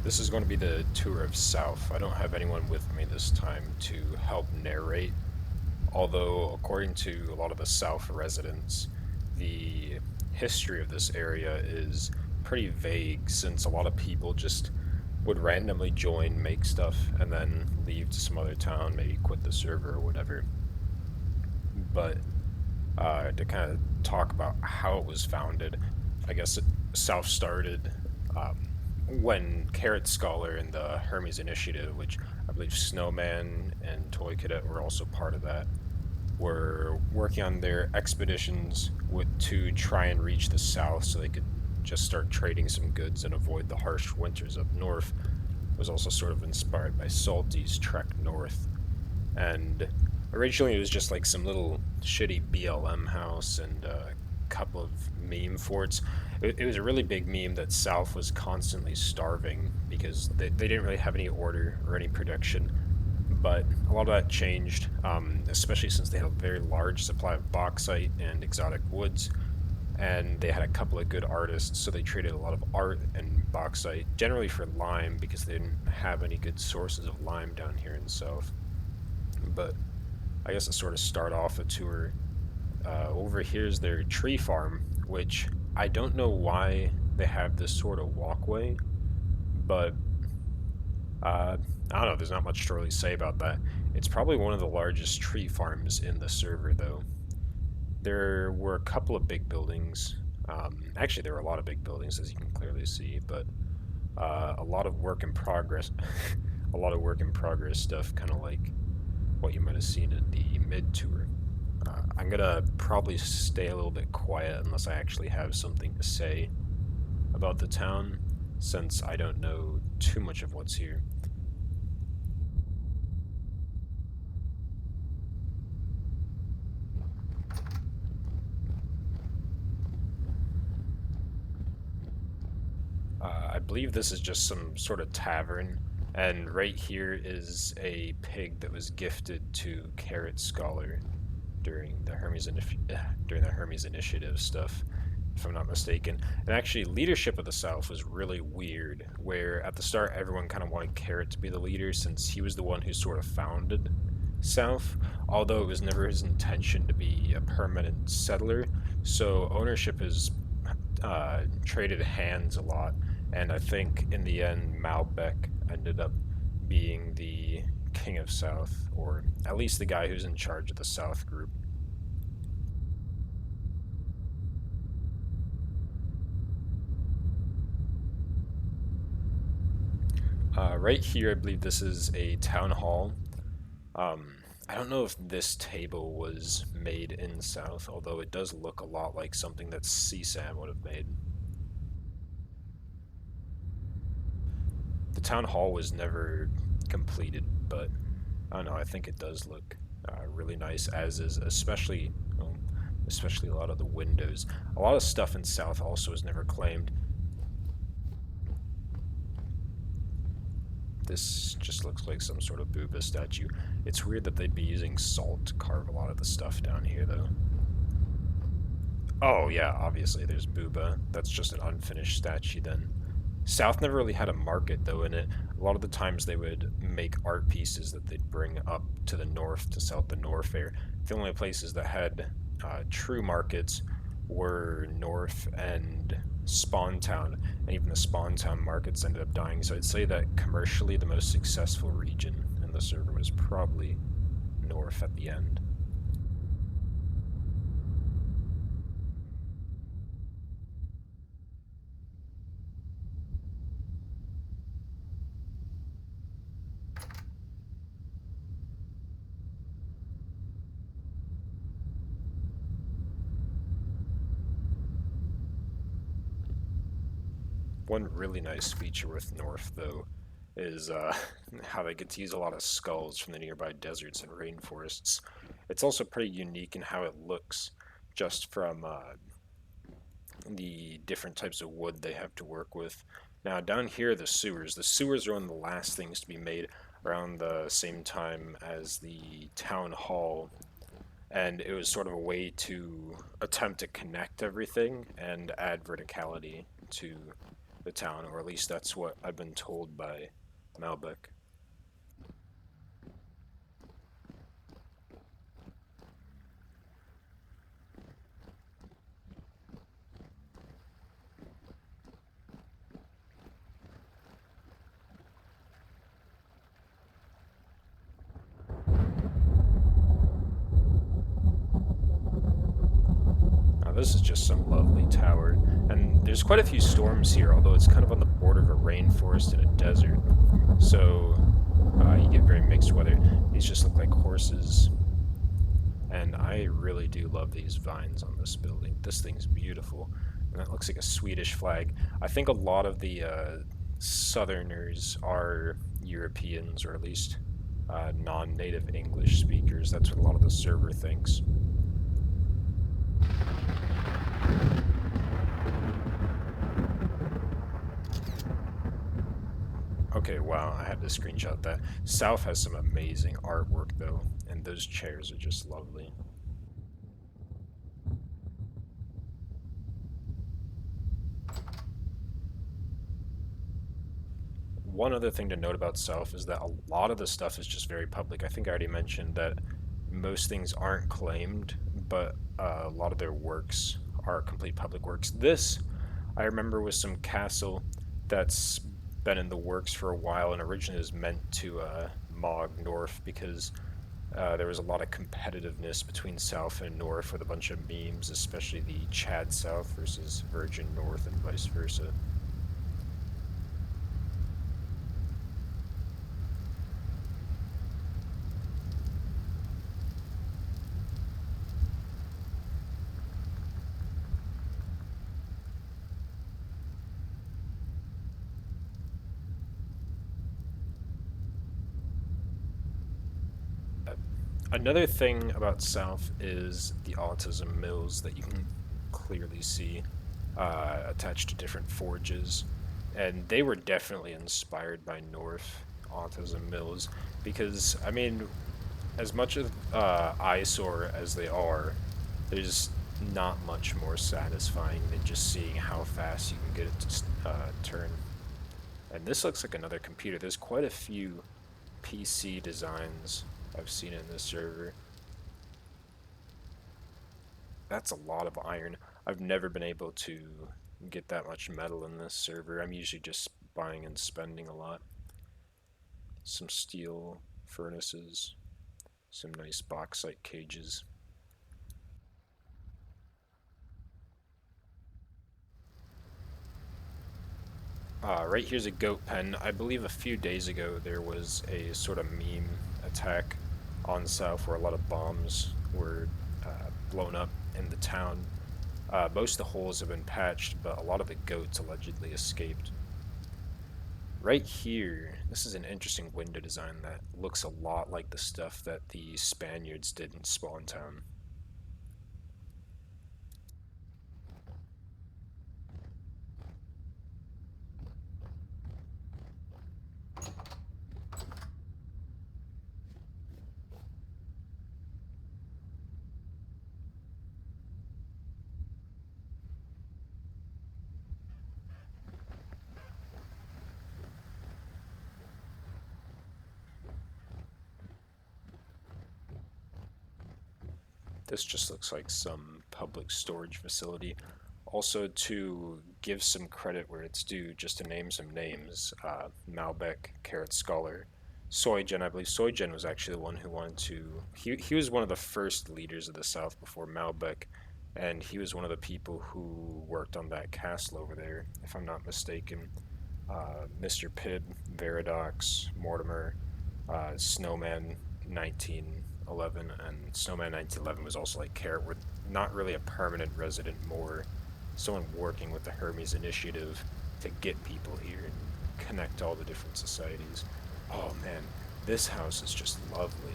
This is going to be the tour of Souf. I don't have anyone with me this time to help narrate, although, according to a lot of the Souf residents, the history of this area is pretty vague since a lot of people just would randomly join, make stuff, and then leave to some other town, maybe quit the server or whatever. But to kind of talk about how it was founded, I guess South started um, when Carrot Scholar and the Hermes Initiative, which I believe Snowman and Toy Cadet were also part of that, were working on their expeditions to try and reach the south so they could just start trading some goods and avoid the harsh winters up north. It was also sort of inspired by Salty's trek north. And originally it was just like some little shitty BLM house and a couple of meme forts. It was a really big meme that South was constantly starving because they didn't really have any order or any production. But a lot of that changed, especially since they had a very large supply of bauxite and exotic woods, and they had a couple of good artists, so they traded a lot of art and bauxite, generally for lime because they didn't have any good sources of lime down here in the south. But I guess to sort of start off a tour, over here's their tree farm, which I don't know why they have this sort of walkway, but I don't know, there's not much to really say about that. It's probably one of the largest tree farms in the server, though. There were a couple of big buildings. Actually, there were a lot of big buildings, as you can clearly see, but a lot of work in progress. A lot of work in progress stuff, kind of like what you might have seen in the mid tour. I'm gonna probably stay a little bit quiet unless I actually have something to say about the town, since I don't know too much of what's here. I believe this is just some sort of tavern, and right here is a pig that was gifted to Carrot Scholar during the during the Hermes Initiative stuff, if I'm not mistaken. And actually, leadership of the South was really weird. Where at the start, everyone kind of wanted Carrot to be the leader since he was the one who sort of founded South, although it was never his intention to be a permanent settler. So ownership is traded hands a lot, and I think in the end, Malbec ended up being the king of South, or at least the guy who's in charge of the South group. Right here, I believe this is a town hall. Um, I don't know if this table was made in South, although it does look a lot like something that CSAM would have made. The town hall was never completed, but I don't know. I think it does look really nice, as is especially a lot of the windows. A lot of stuff in South also is never claimed. This just looks like some sort of Booba statue. It's weird that they'd be using salt to carve a lot of the stuff down here, though. Oh, yeah, obviously there's Booba. That's just an unfinished statue then. South never really had a market, though, in it. A lot of the times they would make art pieces that they'd bring up to the north to sell at the North Fair. The only places that had true markets were North and Spawn Town, and even the Spawn Town markets ended up dying. So I'd say that commercially the most successful region in the server was probably North at the end. One really nice feature with North, though, is how they get to use a lot of skulls from the nearby deserts and rainforests. It's also pretty unique in how it looks, just from the different types of wood they have to work with. Now, down here, the sewers. The sewers are one of the last things to be made around the same time as the town hall, and it was sort of a way to attempt to connect everything and add verticality to the town, or at least that's what I've been told by Malbec. Now, this is just some lovely tower, and there's quite a few storms here, although it's kind of on the border of a rainforest and a desert, so you get very mixed weather. These just look like horses, and I really do love these vines on this building. This thing's beautiful, and that looks like a Swedish flag. I think a lot of the Southerners are Europeans, or at least non-native English speakers. That's what a lot of the server thinks. Okay, wow, I had to screenshot that. Souf has some amazing artwork, though, and those chairs are just lovely. One other thing to note about Souf is that a lot of the stuff is just very public. I think I already mentioned that most things aren't claimed, but a lot of their works are complete public works. This, I remember, was some castle that's been in the works for a while and originally was meant to Mog North because there was a lot of competitiveness between South and North with a bunch of memes, especially the Chad South versus Virgin North and vice versa. Another thing about South is the autism mills that you can clearly see attached to different forges. And they were definitely inspired by North autism mills because, I mean, as much of eyesore as they are, there's not much more satisfying than just seeing how fast you can get it to turn. And this looks like another computer. There's quite a few PC designs I've seen in this server. That's a lot of iron. I've never been able to get that much metal in this server. I'm usually just buying and spending a lot. Some steel furnaces, some nice bauxite cages. Right here's a goat pen. I believe a few days ago there was a sort of meme attack on South where a lot of bombs were blown up in the town. Most of the holes have been patched, but a lot of the goats allegedly escaped. Right here, this is an interesting window design that looks a lot like the stuff that the Spaniards did in Spawn Town. This just looks like some public storage facility. Also, to give some credit where it's due, just to name some names, Malbec, Carrot Scholar, Soygen. I believe Soygen was actually the one who wanted to. He was one of the first leaders of the South before Malbec, and he was one of the people who worked on that castle over there, if I'm not mistaken. Mr. Pibb, Veridox, Mortimer, Snowman 1911, and Snowman 1911 was also like Carrot, with not really a permanent resident, more someone working with the Hermes Initiative to get people here and connect all the different societies. Oh man, this house is just lovely.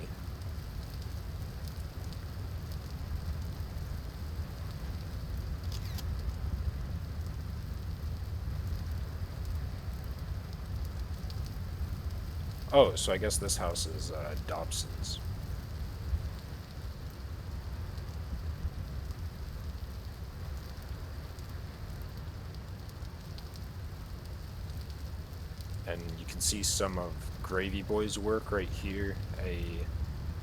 Oh, so I guess this house is Dobson's. And you can see some of Gravy Boy's work right here, a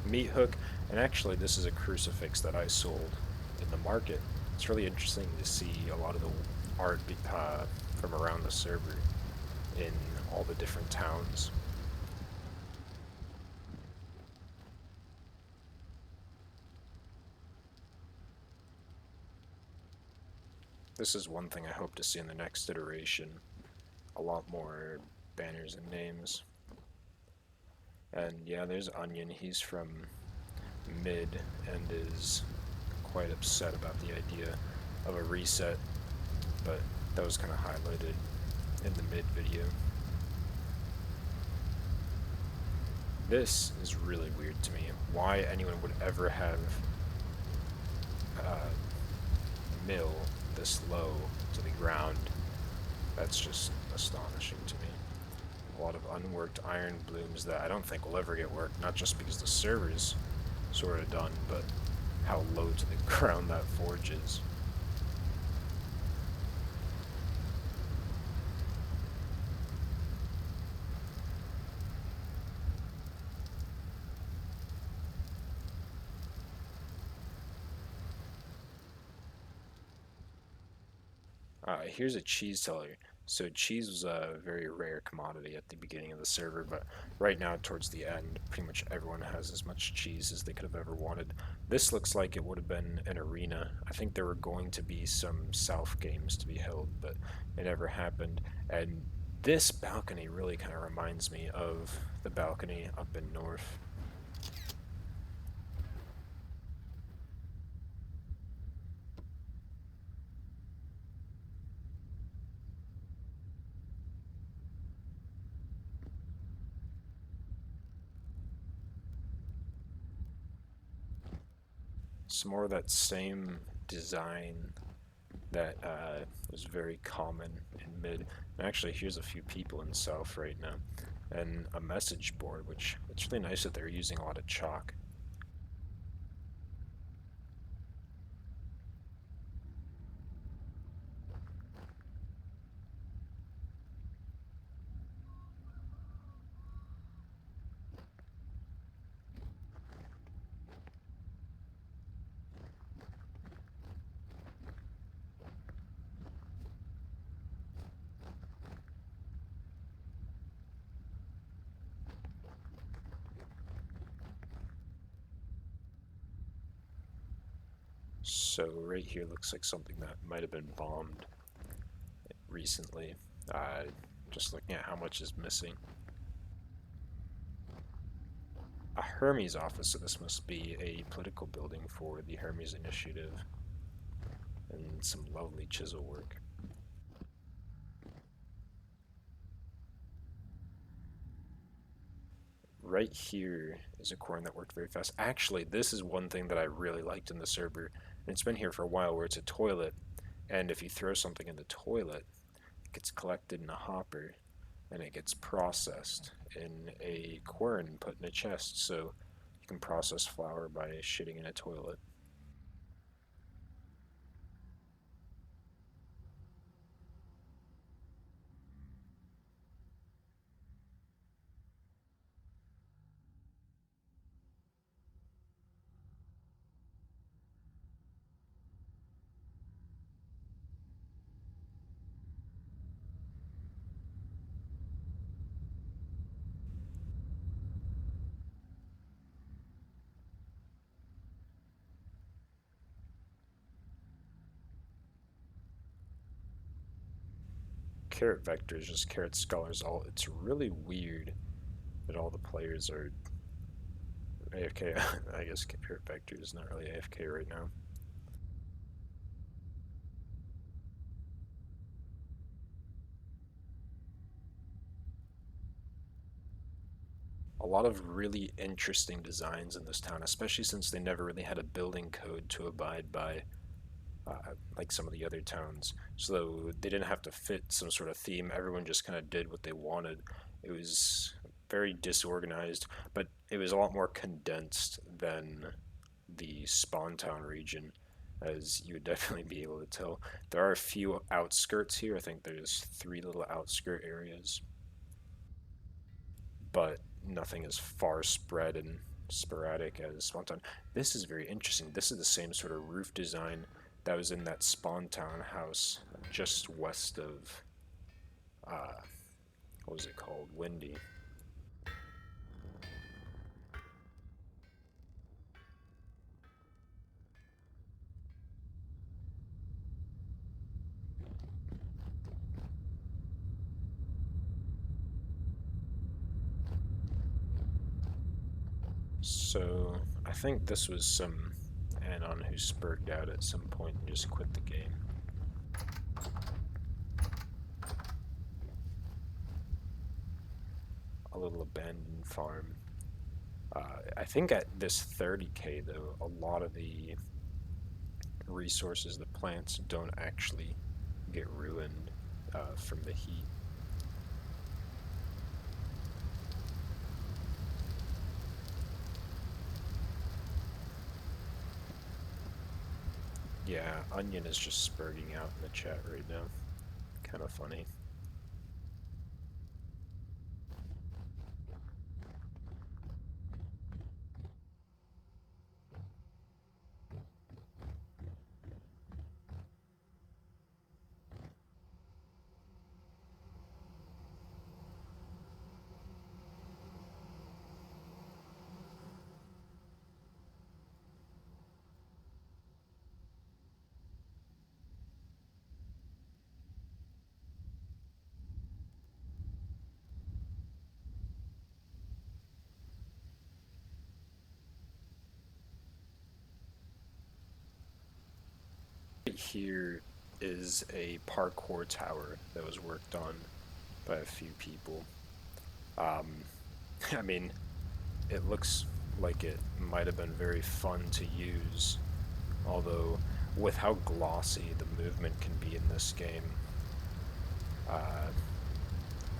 meat hook, and actually this is a crucifix that I sold in the market. It's really interesting to see a lot of the art from around the server in all the different towns. This is one thing I hope to see in the next iteration. A lot more banners and names. And yeah, there's Onion. He's from mid and is quite upset about the idea of a reset, but that was kind of highlighted in the mid video. This is really weird to me. Why anyone would ever have uh, mill this low to the ground, that's just astonishing to me. A lot of unworked iron blooms that I don't think will ever get worked, not just because the server's sort of done, but how low to the ground that forge is. Here's a cheese seller. So cheese was a very rare commodity at the beginning of the server, but right now towards the end, pretty much everyone has as much cheese as they could have ever wanted. This looks like it would have been an arena. I think there were going to be some South games to be held, but it never happened. And this balcony really kind of reminds me of the balcony up in North. Some more of that same design that was very common in mid. And actually, here's a few people in South right now, and a message board, which it's really nice that they're using a lot of chalk. So right here looks like something that might have been bombed recently. Uh, just looking at how much is missing. A Hermes office, so this must be a political building for the Hermes Initiative, and some lovely chisel work. Right here is a corn that worked very fast. Actually, this is one thing that I really liked in the server, and it's been here for a while, where it's a toilet, and if you throw something in the toilet, it gets collected in a hopper, and it gets processed in a quern and put in a chest, so you can process flour by shitting in a toilet. Carrot vector is just carrot scholars all. It's really weird that all the players are AFK. I guess carrot vector is not really AFK right now. A lot of really interesting designs in this town, especially since they never really had a building code to abide by, like some of the other towns. So they didn't have to fit some sort of theme. Everyone just kind of did what they wanted. It was very disorganized, but it was a lot more condensed than the Spawn Town region, as you would definitely be able to tell. There are a few outskirts here. I think there's three little outskirt areas. but nothing as far spread and sporadic as Spawn Town. This is very interesting. This is the same sort of roof design that was in that Spawn Town house just west of, uh, what was it called? Windy. So I think this was some anon who spurred out at some point and just quit the game. A little abandoned farm. I think at this 30k though, a lot of the resources, the plants don't actually get ruined from the heat. Yeah, Onion is just spurting out in the chat right now. Kind of funny. Right here is a parkour tower that was worked on by a few people. Um, I mean, it looks like it might have been very fun to use, although with how glossy the movement can be in this game, uh,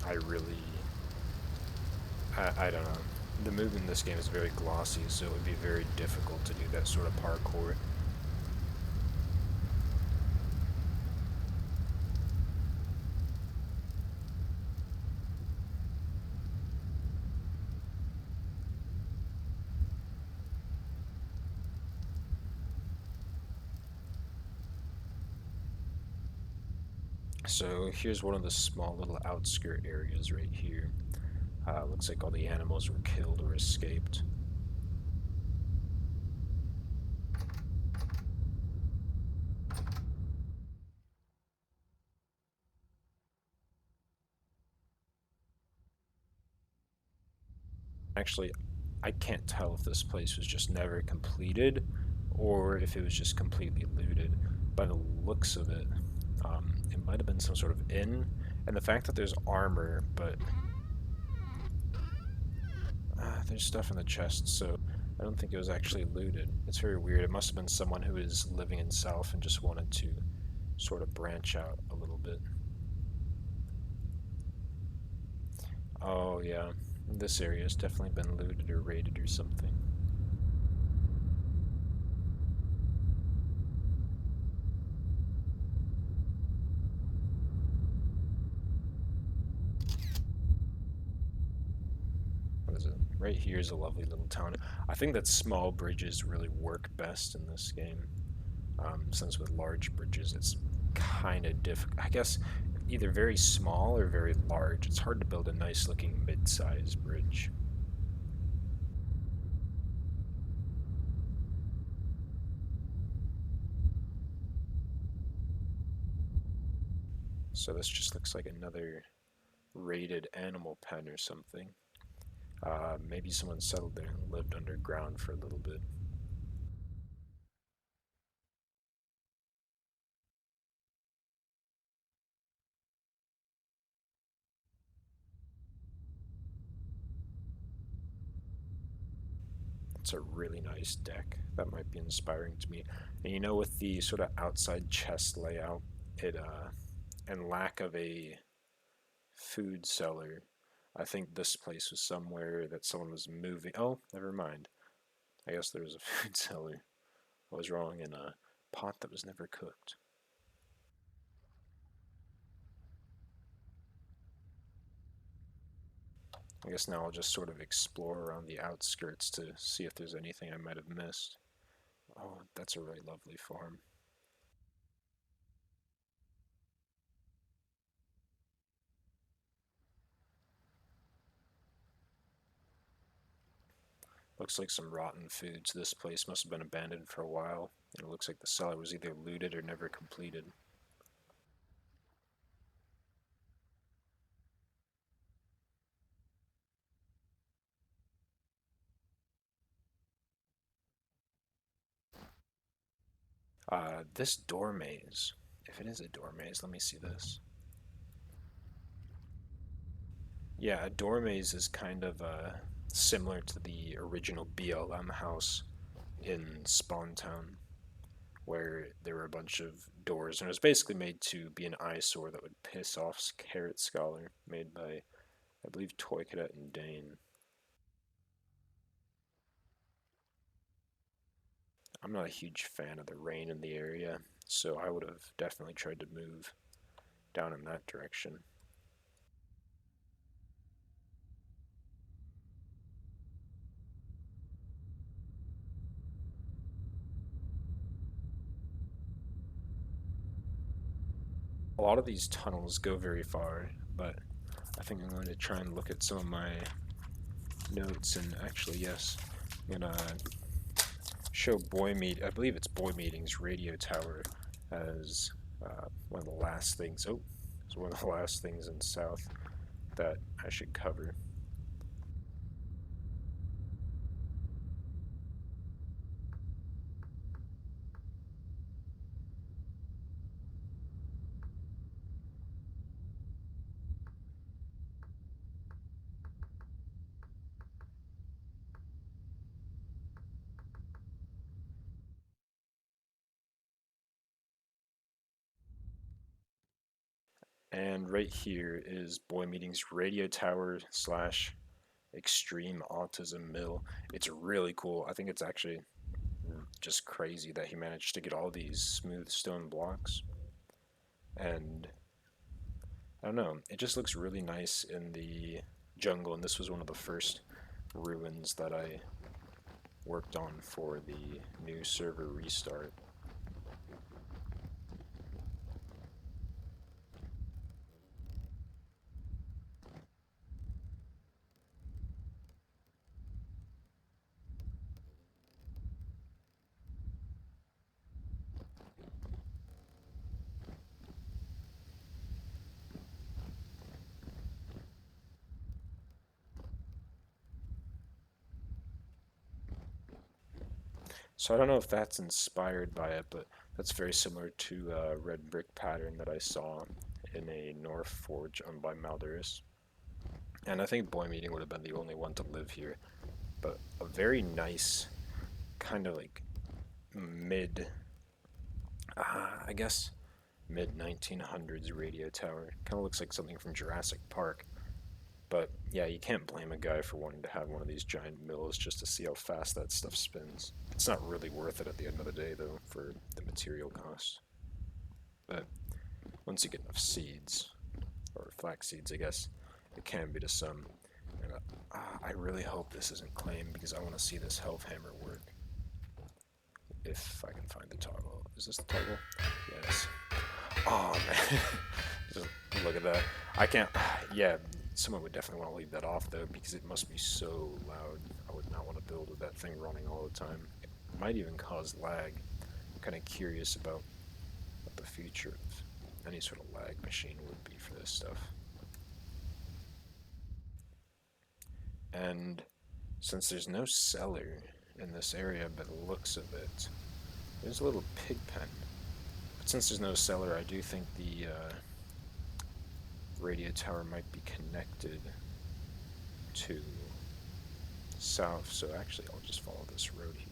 I really, I don't know. The movement in this game is very glossy, so it would be very difficult to do that sort of parkour. So here's one of the small little outskirt areas right here. Looks like all the animals were killed or escaped. Actually, I can't tell if this place was just never completed or if it was just completely looted. By the looks of it, it might have been some sort of inn. And the fact that there's armor, but there's stuff in the chest, so I don't think it was actually looted. It's very weird. It must have been someone who was living in Souf and just wanted to sort of branch out a little bit. Oh, yeah. This area has definitely been looted or raided or something. What is it? Right here is a lovely little town. I think that small bridges really work best in this game. Since with large bridges, it's kind of difficult. I guess either very small or very large. It's hard to build a nice looking mid-sized bridge. So this just looks like another raided animal pen or something. Maybe someone settled there and lived underground for a little bit. It's a really nice deck. That might be inspiring to me. And you know, with the sort of outside chest layout, it and lack of a food cellar, I think this place was somewhere that someone was moving. Oh, never mind. I guess there was a food cellar. I was wrong in a pot that was never cooked. I guess now I'll just sort of explore around the outskirts to see if there's anything I might have missed. Oh, that's a really lovely farm. Looks like some rotten food, so this place must have been abandoned for a while. And it looks like the cellar was either looted or never completed. This door maze. If it is a door maze, let me see this. Yeah, a door maze is kind of similar to the original BLM house in Spawn Town, where there were a bunch of doors, and it was basically made to be an eyesore that would piss off Carrot Scholar, made by, I believe, Toy Cadet and Dane. I'm not a huge fan of the rain in the area, so I would have definitely tried to move down in that direction. A lot of these tunnels go very far, but I think I'm going to try and look at some of my notes and actually, yes, I'm gonna show I believe it's Boy Meeting's radio tower as one of the last things. Oh, it's one of the last things in South that I should cover. And right here is Boy Meeting's radio tower slash extreme autism mill. It's really cool. I think it's actually just crazy that he managed to get all these smooth stone blocks. And I don't know, it just looks really nice in the jungle. And this was one of the first ruins that I worked on for the new server restart. So I don't know if that's inspired by it, but that's very similar to a red brick pattern that I saw in a North Forge owned by Maldoris. And I think Boy Meeting would have been the only one to live here. But a very nice, kind of like mid, I guess, mid 1900s radio tower. Kind of looks like something from Jurassic Park. But yeah, you can't blame a guy for wanting to have one of these giant mills just to see how fast that stuff spins. It's not really worth it at the end of the day, though, for the material cost. But once you get enough seeds, or flax seeds, I guess, it can be to some. And I really hope this isn't claimed because I want to see this health hammer work. If I can find the toggle. Is this the toggle? Yes. Oh, man. Just look at that. I can't. Yeah, someone would definitely want to leave that off, though, because it must be so loud. I would not want to build with that thing running all the time. It might even cause lag. I'm kind of curious about what the future of any sort of lag machine would be for this stuff. And since there's no cellar in this area by the looks of it, there's a little pig pen. But since there's no cellar, I do think the radio tower might be connected to Souf, so actually I'll just follow this road here.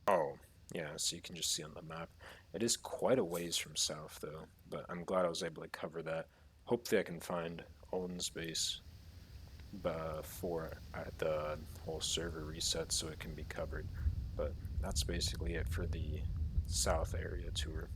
Oh, yeah, so you can just see on the map. It is quite a ways from Souf, though, but I'm glad I was able to cover that. Hopefully I can find Owen's base before the whole server resets so it can be covered. But that's basically it for the South area tour.